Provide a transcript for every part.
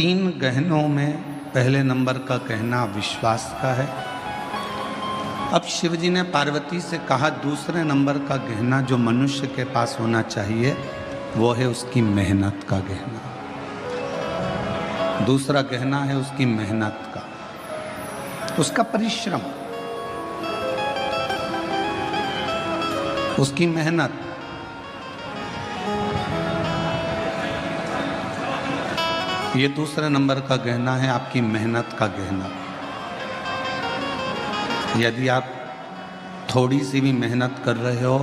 तीन गहनों में पहले नंबर का गहना विश्वास का है। अब शिव जी ने पार्वती से कहा दूसरे नंबर का गहना जो मनुष्य के पास होना चाहिए वो है उसकी मेहनत का गहना। दूसरा गहना है उसकी मेहनत का, उसका परिश्रम, उसकी मेहनत। ये दूसरे नंबर का गहना है आपकी मेहनत का गहना। यदि आप थोड़ी सी भी मेहनत कर रहे हो,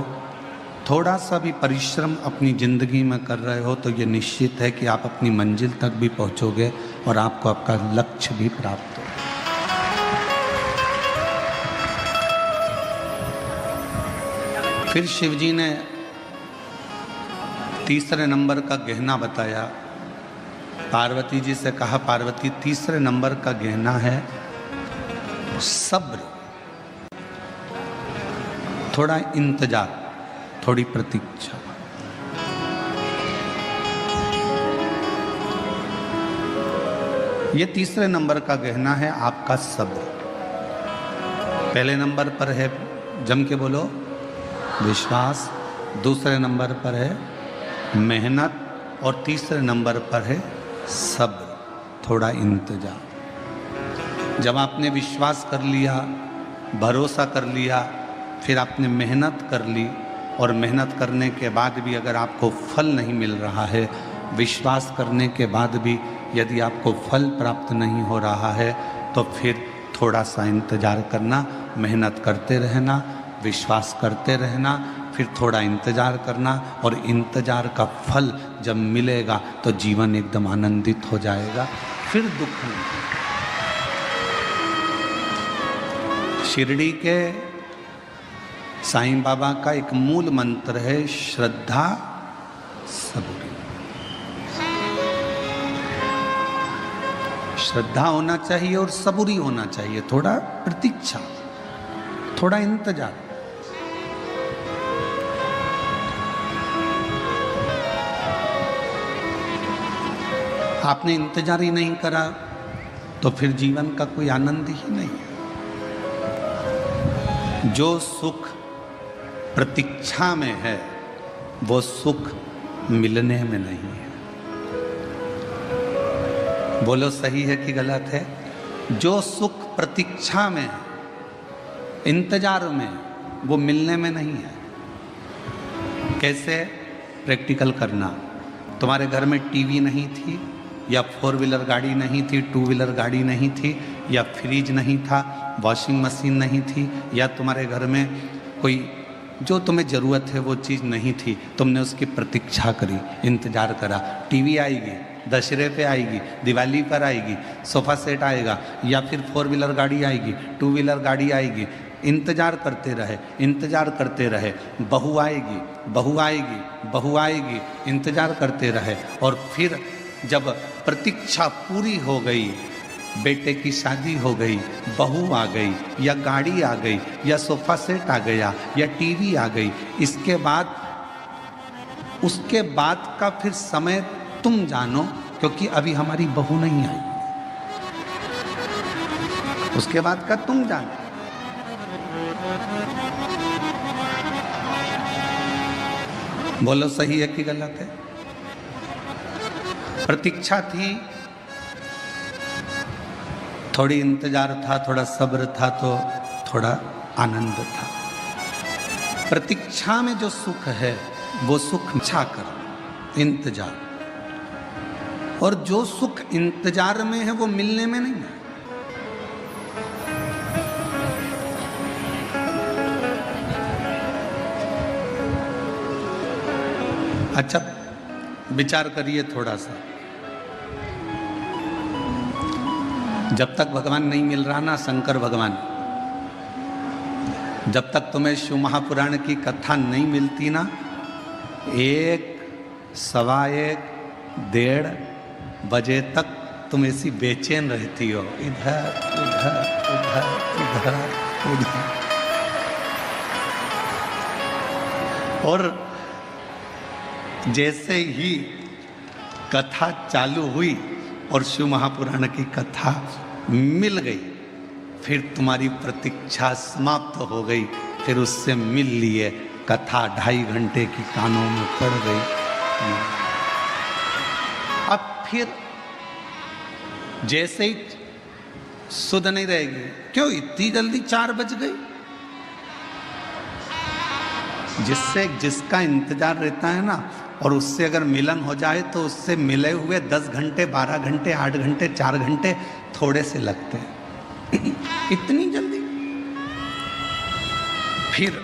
थोड़ा सा भी परिश्रम अपनी जिंदगी में कर रहे हो, तो ये निश्चित है कि आप अपनी मंजिल तक भी पहुंचोगे और आपको आपका लक्ष्य भी प्राप्त हो। फिर शिव जी ने तीसरे नंबर का गहना बताया। पार्वती जी से कहा पार्वती तीसरे नंबर का गहना है सब्र, थोड़ा इंतजार, थोड़ी प्रतीक्षा। ये तीसरे नंबर का गहना है आपका सब्र। पहले नंबर पर है, जम के बोलो, विश्वास। दूसरे नंबर पर है मेहनत और तीसरे नंबर पर है सब्र, थोड़ा इंतजार। जब आपने विश्वास कर लिया, भरोसा कर लिया, फिर आपने मेहनत कर ली और मेहनत करने के बाद भी अगर आपको फल नहीं मिल रहा है, विश्वास करने के बाद भी यदि आपको फल प्राप्त नहीं हो रहा है, तो फिर थोड़ा सा इंतजार करना, मेहनत करते रहना, विश्वास करते रहना, फिर थोड़ा इंतजार करना, और इंतजार का फल जब मिलेगा तो जीवन एकदम आनंदित हो जाएगा, फिर दुख नहीं। शिरडी के साईं बाबा का एक मूल मंत्र है श्रद्धा सबूरी। श्रद्धा होना चाहिए और सबूरी होना चाहिए, थोड़ा प्रतीक्षा, थोड़ा इंतजार। आपने इंतजार ही नहीं करा तो फिर जीवन का कोई आनंद ही नहीं है। जो सुख प्रतीक्षा में है वो सुख मिलने में नहीं है। बोलो सही है कि गलत है? जो सुख प्रतीक्षा में है, इंतजार में, वो मिलने में नहीं है। कैसे? प्रैक्टिकल करना। तुम्हारे घर में टीवी नहीं थी, या 4 व्हीलर गाड़ी नहीं थी, 2 व्हीलर गाड़ी नहीं थी, या फ्रिज नहीं था, वॉशिंग मशीन नहीं थी, या तुम्हारे घर में कोई जो तुम्हें ज़रूरत है वो चीज़ नहीं थी, तुमने उसकी प्रतीक्षा करी, इंतजार करा। टीवी आएगी, दशहरे पे आएगी, दिवाली पर आएगी, सोफ़ा सेट आएगा, या फिर 4 व्हीलर गाड़ी आएगी, 2 व्हीलर गाड़ी आएगी, इंतजार करते रहे, इंतजार करते रहे। बहू आएगी, बहू आएगी, बहू आएगी, इंतजार करते रहे। और फिर जब प्रतीक्षा पूरी हो गई, बेटे की शादी हो गई, बहू आ गई, या गाड़ी आ गई, या सोफ़ा सेट आ गया, या टीवी आ गई, इसके बाद उसके बाद का फिर समय तुम जानो, क्योंकि अभी हमारी बहू नहीं आई। उसके बाद का तुम जानो। बोलो सही है कि गलत है? प्रतीक्षा थी, थोड़ी इंतजार था, थोड़ा सब्र था, तो थोड़ा आनंद था। प्रतीक्षा में जो सुख है वो सुख इच्छा कर, इंतजार। और जो सुख इंतजार में है वो मिलने में नहीं है। अच्छा विचार करिए थोड़ा सा। जब तक भगवान नहीं मिल रहा ना, शंकर भगवान, जब तक तुम्हें शिव महापुराण की कथा नहीं मिलती ना, 1, 1:15, 1:30 बजे तक तुम ऐसी बेचैन रहती हो, इधर उधर उधर उधर उधर। और जैसे ही कथा चालू हुई और शिव महापुराण की कथा मिल गई, फिर तुम्हारी प्रतीक्षा समाप्त हो गई, फिर उससे मिल लिए, कथा 2.5 घंटे की कानों में पड़ गई। अब फिर जैसे ही सुध नहीं रहेगी, क्यों इतनी जल्दी 4 बज गई? जिससे जिसका इंतजार रहता है ना, और उससे अगर मिलन हो जाए तो उससे मिले हुए 10 घंटे, 12 घंटे, 8 घंटे, 4 घंटे थोड़े से लगते हैं। इतनी जल्दी? फिर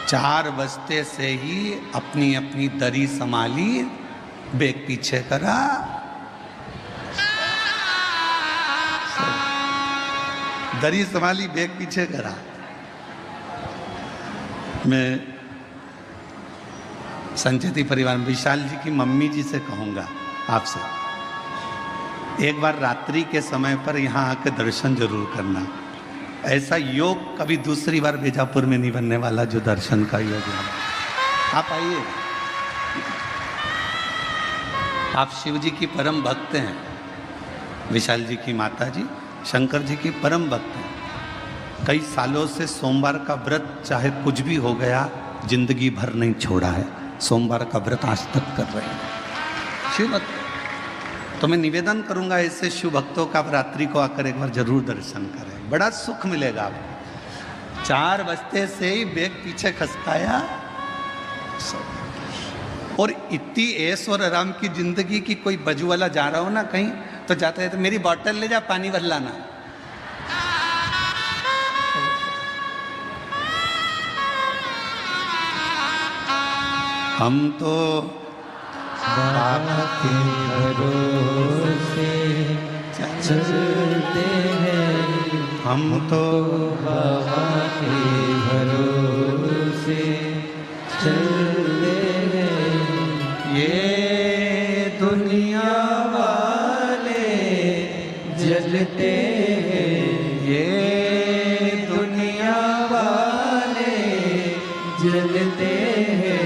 4 बजते से ही अपनी अपनी दरी संभाली, बेग पीछे करा, दरी संभाली, बेग पीछे करा। मैं संचेती परिवार में विशाल जी की मम्मी जी से कहूँगा आपसे, एक बार रात्रि के समय पर यहाँ आकर दर्शन जरूर करना। ऐसा योग कभी दूसरी बार बीजापुर में नहीं बनने वाला जो दर्शन का योग है। आप आइए। आप शिव जी की परम भक्त हैं, विशाल जी की माता जी शंकर जी की परम भक्त हैं। कई सालों से सोमवार का व्रत चाहे कुछ भी हो गया जिंदगी भर नहीं छोड़ा है, सोमवार का व्रत आज तक कर रहे हैं शिव भक्त। तो मैं निवेदन करूंगा ऐसे शिव भक्तों का, आप रात्रि को आकर एक बार जरूर दर्शन करें, बड़ा सुख मिलेगा आपको। 4 बजते से ही बेग पीछे खसकाया, और इतनी ऐश और आराम की जिंदगी की, कोई बजू वाला जा रहा हो ना कहीं तो जाते हैं तो मेरी बोतल ले जा, पानी भर लाना। हम तो बाबा के भरोसे चलते हैं, हम तो बाबा के भरोसे चलते हैं। ये दुनिया वाले जलते हैं, ये दुनिया वाले जलते हैं।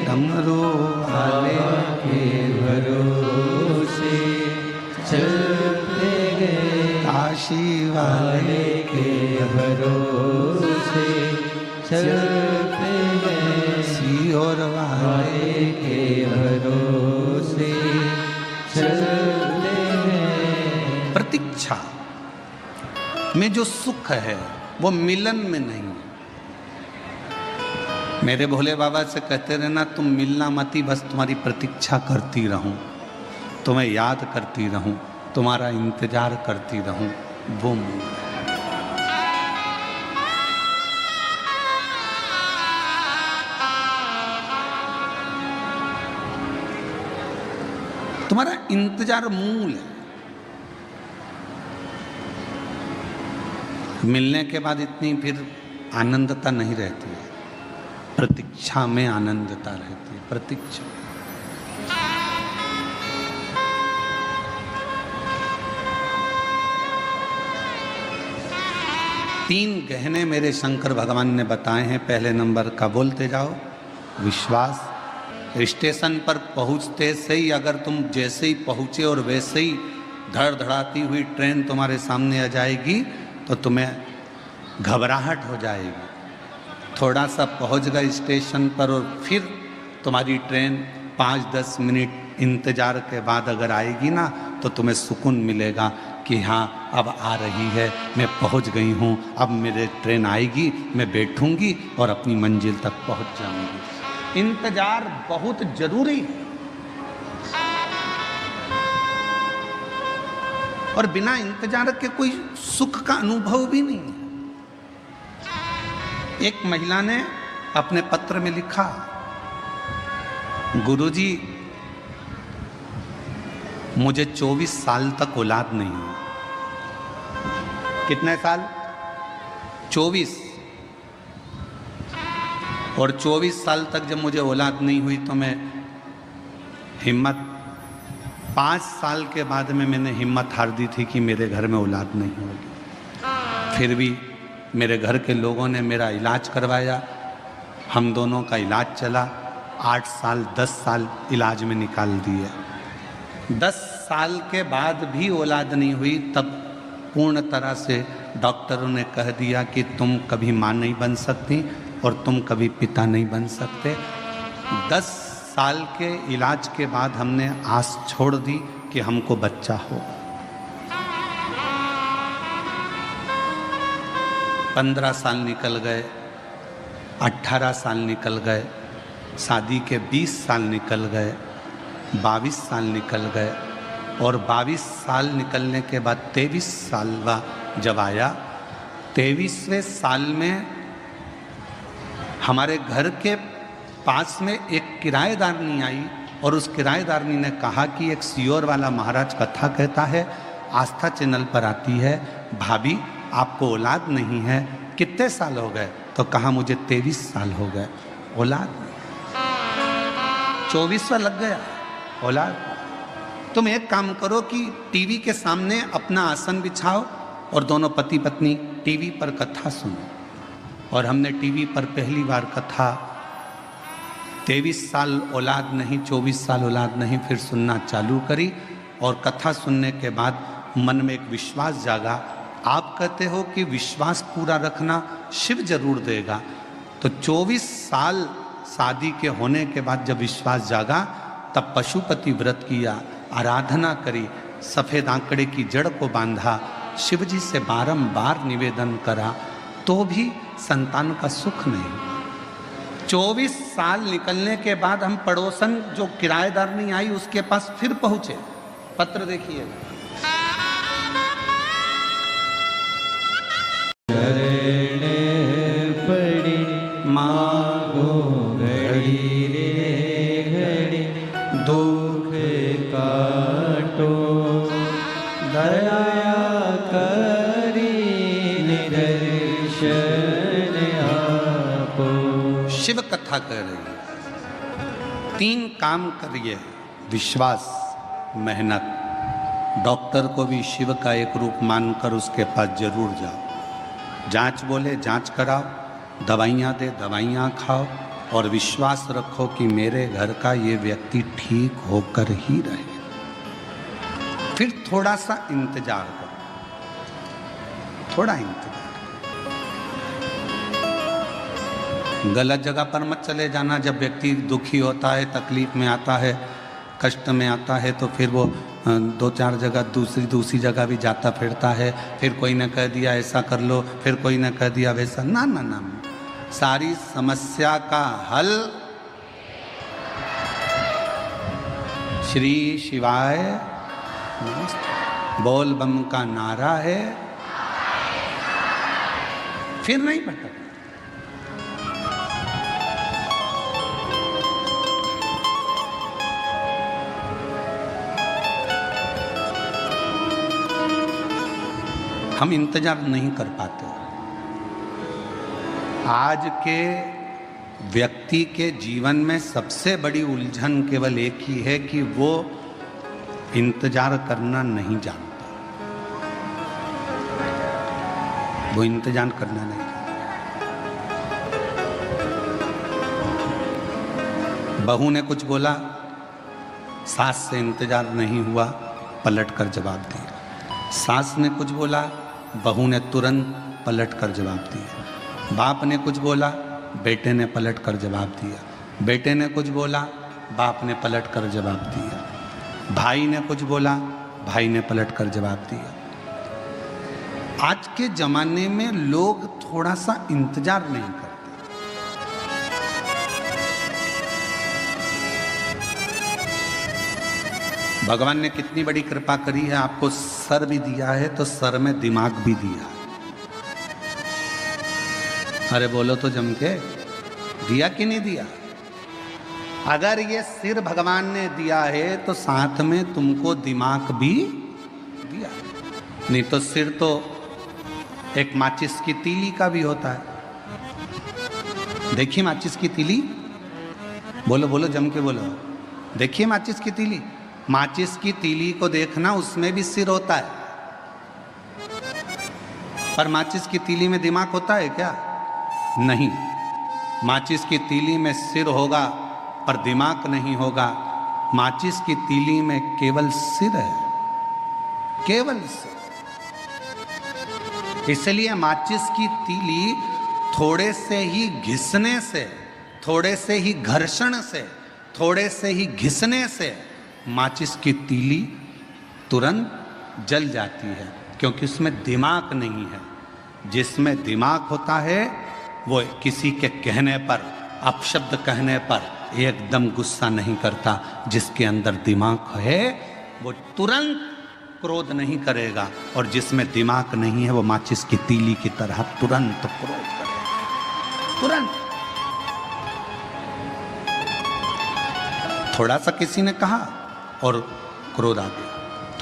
डमरू वाले के भरोसे चलते गए, काशी वाले के भरोसे चलते गए, सीहोर वाले के भरोसे चलते गए। प्रतीक्षा में जो सुख है वो मिलन में नहीं। मेरे भोले बाबा से कहते रहना, तुम मिलना मती, बस तुम्हारी प्रतीक्षा करती रहूं, तुम्हें याद करती रहूं, तुम्हारा इंतजार करती रहूं, वो तुम्हारा इंतजार मूल है। मिलने के बाद इतनी फिर आनंदता नहीं रहती है, प्रतीक्षा में आनंदता रहती है। प्रतीक्षा तीन गहने मेरे शंकर भगवान ने बताए हैं। पहले नंबर का बोलते जाओ, विश्वास। स्टेशन पर पहुंचते से ही अगर तुम जैसे ही पहुंचे और वैसे ही धड़धड़ाती हुई ट्रेन तुम्हारे सामने आ जाएगी तो तुम्हें घबराहट हो जाएगी। थोड़ा सा पहुंच गए स्टेशन पर और फिर तुम्हारी ट्रेन 5-10 मिनट इंतजार के बाद अगर आएगी ना तो तुम्हें सुकून मिलेगा कि हाँ अब आ रही है, मैं पहुंच गई हूँ, अब मेरे ट्रेन आएगी, मैं बैठूंगी और अपनी मंजिल तक पहुंच जाऊंगी। इंतजार बहुत जरूरी है और बिना इंतजार के कोई सुख का अनुभव भी नहीं है। एक महिला ने अपने पत्र में लिखा, गुरुजी मुझे 24 साल तक औलाद नहीं हुई। कितने साल? 24। और 24 साल तक जब मुझे औलाद नहीं हुई तो मैं हिम्मत 5 साल के बाद में मैंने हिम्मत हार दी थी कि मेरे घर में औलाद नहीं होगी। फिर भी मेरे घर के लोगों ने मेरा इलाज करवाया, हम दोनों का इलाज चला। 8 साल 10 साल इलाज में निकाल दिए। 10 साल के बाद भी औलाद नहीं हुई, तब पूर्ण तरह से डॉक्टरों ने कह दिया कि तुम कभी माँ नहीं बन सकती और तुम कभी पिता नहीं बन सकते। 10 साल के इलाज के बाद हमने आस छोड़ दी कि हमको बच्चा हो। 15 साल निकल गए, 18 साल निकल गए, शादी के 20 साल निकल गए, 22 साल निकल गए और 22 साल निकलने के बाद 23 साल जब आया, 23वें साल में हमारे घर के पास में एक किराएदारनी आई और उस किराएदारनी ने कहा कि एक सियोर वाला महाराज कथा कहता है, आस्था चैनल पर आती है, भाभी आपको औलाद नहीं है, कितने साल हो गए? तो कहा मुझे 23 साल हो गए, औलाद नहीं। 24वां लग गया, औलाद। तुम एक काम करो कि टीवी के सामने अपना आसन बिछाओ और दोनों पति पत्नी टीवी पर कथा सुनो। और हमने टीवी पर पहली बार कथा 23 साल औलाद नहीं, 24 साल औलाद नहीं, फिर सुनना चालू करी और कथा सुनने के बाद मन में एक विश्वास जागा। आप कहते हो कि विश्वास पूरा रखना शिव जरूर देगा, तो 24 साल शादी के होने के बाद जब विश्वास जागा तब पशुपति व्रत किया, आराधना करी, सफ़ेद आंकड़े की जड़ को बांधा, शिव जी से बारंबार निवेदन करा, तो भी संतान का सुख नहीं। 24 साल निकलने के बाद हम पड़ोसन जो किराएदार नहीं आई उसके पास फिर पहुंचे। पत्र देखिए, पड़ी मांगो घड़ी रे घड़ी, दुख काटो दया करी निदर्शन आपो। शिव कथा कह रही है। 3 काम करिए, विश्वास, मेहनत। डॉक्टर को भी शिव का एक रूप मानकर उसके पास जरूर जाओ। जांच बोले जांच कराओ, दवाइयाँ दे दवाइयाँ खाओ और विश्वास रखो कि मेरे घर का ये व्यक्ति ठीक होकर ही रहे। फिर थोड़ा सा इंतजार करो, थोड़ा इंतजार। गलत जगह पर मत चले जाना। जब व्यक्ति दुखी होता है, तकलीफ में आता है, कष्ट में आता है, तो फिर वो 2-4 जगह दूसरी जगह भी जाता फिरता है। फिर कोई ने कह दिया ऐसा कर लो, फिर कोई ने कह दिया वैसा। ना ना ना, सारी समस्या का हल श्री शिवाय बोल बम का नारा है। फिर नहीं भटक। हम इंतजार नहीं कर पाते। आज के व्यक्ति के जीवन में सबसे बड़ी उलझन केवल एक ही है कि वो इंतजार करना नहीं जानता। वो इंतजार करना नहीं जानता। बहू ने कुछ बोला, सास से इंतजार नहीं हुआ, पलट कर जवाब दिया। सास ने कुछ बोला, बहू ने तुरंत पलट कर जवाब दिया। बाप ने कुछ बोला, बेटे ने पलट कर जवाब दिया। बेटे ने कुछ बोला, बाप ने पलट कर जवाब दिया। भाई ने कुछ बोला, भाई ने पलट कर जवाब दिया। आज के जमाने में लोग थोड़ा सा इंतजार नहीं करते। भगवान ने कितनी बड़ी कृपा करी है, आपको सर भी दिया है तो सर में दिमाग भी दिया। अरे बोलो तो जम के, दिया कि नहीं दिया? अगर ये सिर भगवान ने दिया है तो साथ में तुमको दिमाग भी दिया। नहीं तो सिर तो एक माचिस की तीली का भी होता है। देखिए माचिस की तीली, बोलो बोलो जम के बोलो। देखिए माचिस की तीली, माचिस की तीली को देखना, उसमें भी सिर होता है। पर माचिस की तीली में दिमाग होता है क्या? नहीं। माचिस की तीली में सिर होगा पर दिमाग नहीं होगा। माचिस की तीली में केवल सिर है, केवल सिर। इसलिए माचिस की तीली थोड़े से ही घिसने से, थोड़े से ही घर्षण से, थोड़े से ही घिसने से माचिस की तीली तुरंत जल जाती है, क्योंकि उसमें दिमाग नहीं है। जिसमें दिमाग होता है वो किसी के कहने पर, अपशब्द कहने पर एकदम गुस्सा नहीं करता। जिसके अंदर दिमाग है वो तुरंत क्रोध नहीं करेगा, और जिसमें दिमाग नहीं है वो माचिस की तीली की तरह तुरंत क्रोध करेगा, तुरंत। थोड़ा सा किसी ने कहा और क्रोध आ गया,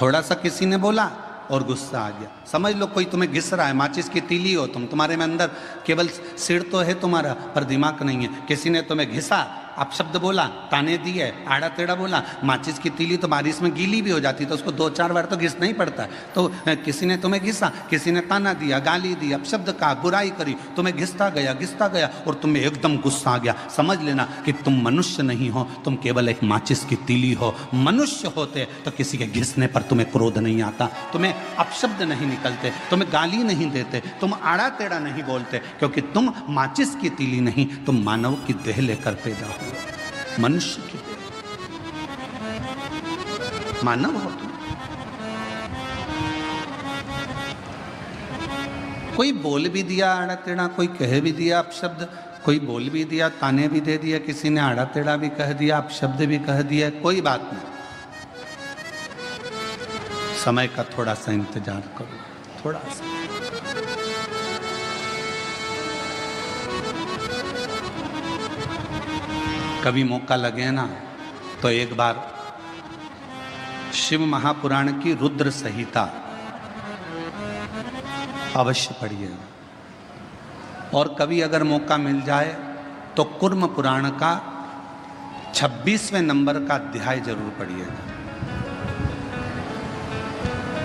थोड़ा सा किसी ने बोला और गुस्सा आ गया। समझ लो कोई तुम्हें घिस रहा है, माचिस की तीली हो तुम, तुम्हारे में अंदर केवल सिर तो है तुम्हारा पर दिमाग नहीं है। किसी ने तुम्हें घिसा, अपशब्द बोला, ताने दिए, आड़ा टेढ़ा बोला, माचिस की तीली तो बारिश में गीली भी हो जाती, तो उसको 2-4 बार तो घिसना ही पड़ता है। तो किसी ने तुम्हें घिसा, किसी ने ताना दिया, गाली दी, अपशब्द कहा, बुराई करी, तुम्हें घिसता गया और तुम्हें एकदम गुस्सा आ गया। समझ लेना कि तुम मनुष्य नहीं हो, तुम केवल एक माचिस की तीली हो। मनुष्य होते तो किसी के घिसने पर तुम्हें क्रोध नहीं आता, तुम्हें अपशब्द नहीं निकलते, तुम्हें गाली नहीं देते, तुम आड़ा टेढ़ा नहीं बोलते, क्योंकि तुम माचिस की तीली नहीं, तुम मानव की देह लेकर पैदा हो, मनुष्य की देह, मानव हो तुम। कोई बोल भी दिया आड़ा टेढ़ा, कोई कह भी दिया अपशब्द, कोई बोल भी दिया, ताने भी दे दिया, किसी ने आड़ा टेढ़ा भी कह दिया, अपशब्द भी कह दिया, कोई बात नहीं। समय का थोड़ा सा इंतजार करो, थोड़ा सा। कभी मौका लगे ना तो एक बार शिव महापुराण की रुद्र संहिता अवश्य पढ़िएगा, और कभी अगर मौका मिल जाए तो कुर्म पुराण का 26वें नंबर का अध्याय जरूर पढ़िएगा।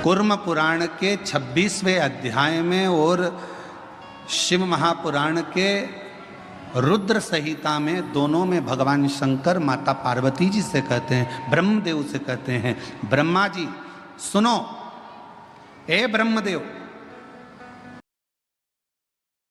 कुर्म पुराण के 26वें अध्याय में और शिव महापुराण के रुद्र संहिता में, दोनों में भगवान शंकर माता पार्वती जी से कहते हैं, ब्रह्मदेव से कहते हैं, ब्रह्मा जी सुनो, ए ब्रह्मदेव,